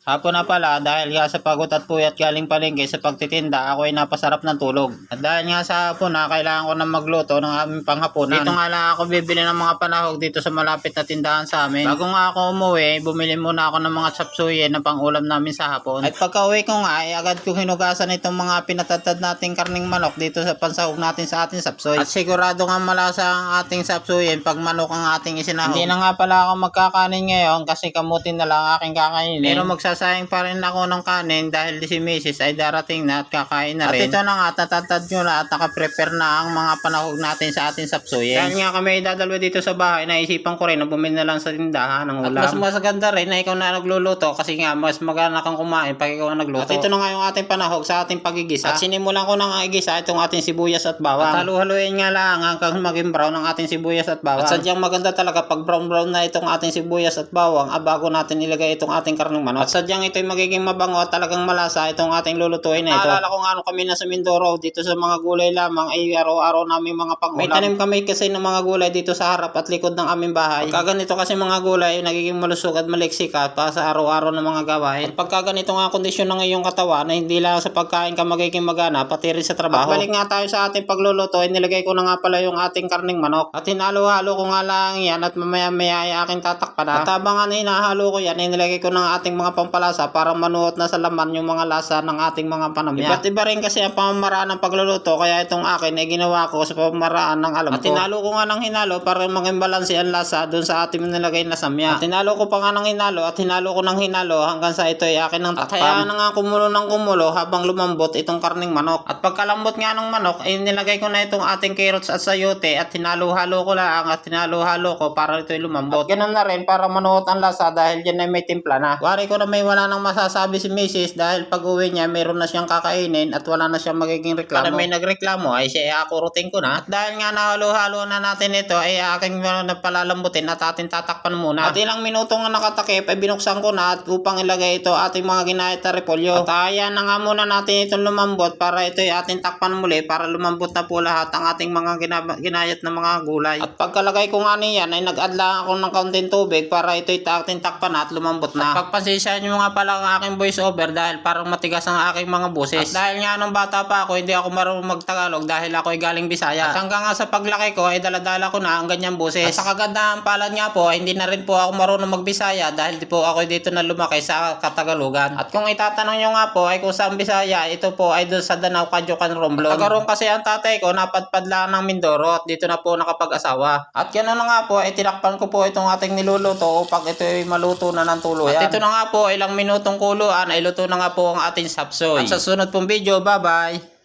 Hapon na pala dahil nga sa pagod at puyat galing palengke sa pagtitinda, ako ay napasarap ng tulog. At dahil nga sa hapon na kailangan ko na magluto ng aming panghapunan. Dito nga lang ako bibili ng mga panahog dito sa malapit na tindahan sa amin. Bago nga ako umuwi, bumili muna ako ng mga chapsuy na pang-ulam namin sa hapon. At pagka-uwi ko nga ay agad kong hinugasan itong mga pinatatad nating karning manok dito sa pansahog natin sa ating sapsoy. At sigurado nga malasa ang ating sapsuyin pag manok ang ating isinahog. Hindi na nga pala ako magkakanin ngayon kasi kamutin na lang aking kakainin. Pero magsasayang pa rin ako ng kanin dahil si Mrs. ay darating na at kakain na rin. At ito na nga, tatatad nyo na at nakaprepare na ang mga panahog natin sa ating sapsuyin. Dahil nga kami dadalwa dito sa bahay, naisipan ko rin na bumili na lang sa tindahan ng ulam. At mas maganda rin na ikaw na nagluluto kasi nga mas magana kang kumain pag ikaw ang nagluto. At ito na nga yung ating panahog sa ating pagigisa. At sinimulan ko na nga igisa itong ating sibuyas at bawang. At halu-haluin nga lang hanggang maging brown ang ating sibuyas at bawang. At sadyang maganda talaga pag brown na itong ating sibuyas at bawang bago natin ilagay itong ating karneng manok. At sadyang ito'y magiging mabango at talagang malasa itong ating lulutuin na ito. Naalala ko nga kami na sa Mindoro dito sa mga gulay lamang ay araw-araw namin mga pang-ulam. May tanim kami kasi ng mga gulay dito sa harap at likod ng aming bahay. Pagka ganito kasi mga gulay nagiging malusog at maliksika pa sa araw-araw ng mga gawain. At pagka ganito nga kondisyon ng iyong katawan na hindi lang sa pagkain ka magiging magana pati rin sa trabaho. At balik nga tayo sa ating pagluluto ay nilagay ko na nga pala yung ating karning manok. At hinalo-halo ko nga lang yan at mamaya-maya ay aking tatakpan na. At habang hinahalo ko yan ay nilagay ko ng ating mga pampalasa para manuot na sa laman yung mga lasa ng ating mga panamya. Iba't iba rin kasi ang pamamaraan ng pagluluto kaya itong akin ay ginawa ko sa pamamaraan ng alam ko. At hinalo ko nga ng hinalo para maging balanse ang lasa dun sa ating nilagay na samya. At hinalo ko pa nga ng hinalo at hinalo ko ng hinalo hanggang sa ito ay akin ng takpan. At hayaan na nga kumulo ng kumulo habang lumambot itong karning manok. At pagkalambot nga ng manok ay nilagay ko na itong ating carrots at sayote at hinalo-halo ko lang at hinalo-halo ko para ito ay lumambot. At ganun na rin para manuot ang lasa dahil dyan ay may timpla na. Wari ko na may wala nang masasabi si Mrs. dahil pag uwi niya meron na siyang kakainin at wala na siyang magiging reklamo. Para may nagreklamo ay siya ay akurutin ko na. At dahil nga nahalo-halo na natin ito ay aking napalalambutin at ating tatakpan muna. At ilang minuto nga nakatakip ay binuksan ko na at upang ilagay ito ating mga ginayat na repolyo. At ayan na nga muna natin itong lumambot para ito ay ating takpan muli para lumambot na po lahat ang ating mga ginayat na mga gulay. At pagkalagay ko nga niyan ay nag-add lang ako ng kaunting tubig para ito ay ating takpan na at lumambot na. At pagpasensyahan nyo nga pala ang aking voice over dahil parang matigas ang aking mga boses. At dahil nga nung bata pa ako hindi ako marunong magtagalog dahil ako ay galing Bisaya. At hanggang nga sa paglaki ko ay daladala ko na ang ganyang boses. At sa kagandahan palad nga po ay hindi na rin po ako marunong magbisaya dahil di po ako dito na lumaki sa Katagalugan. At kung itatanong nyo nga po ay kung saan Bisaya, ito po ay doon sa Danau, Kadyokan, Romblon. Tagaroon kasi ang tatay ko napadpad lang ng Mindoro at dito na po nakapag-asawa. At ganoon na nga po ay tinakpan ko po itong ating niluluto upang ito ay maluto na ng tuluyan. At ito na nga po ilang minutong kuluan ay luto na nga po ang ating sapsoy. At sa sunod pong video, bye bye!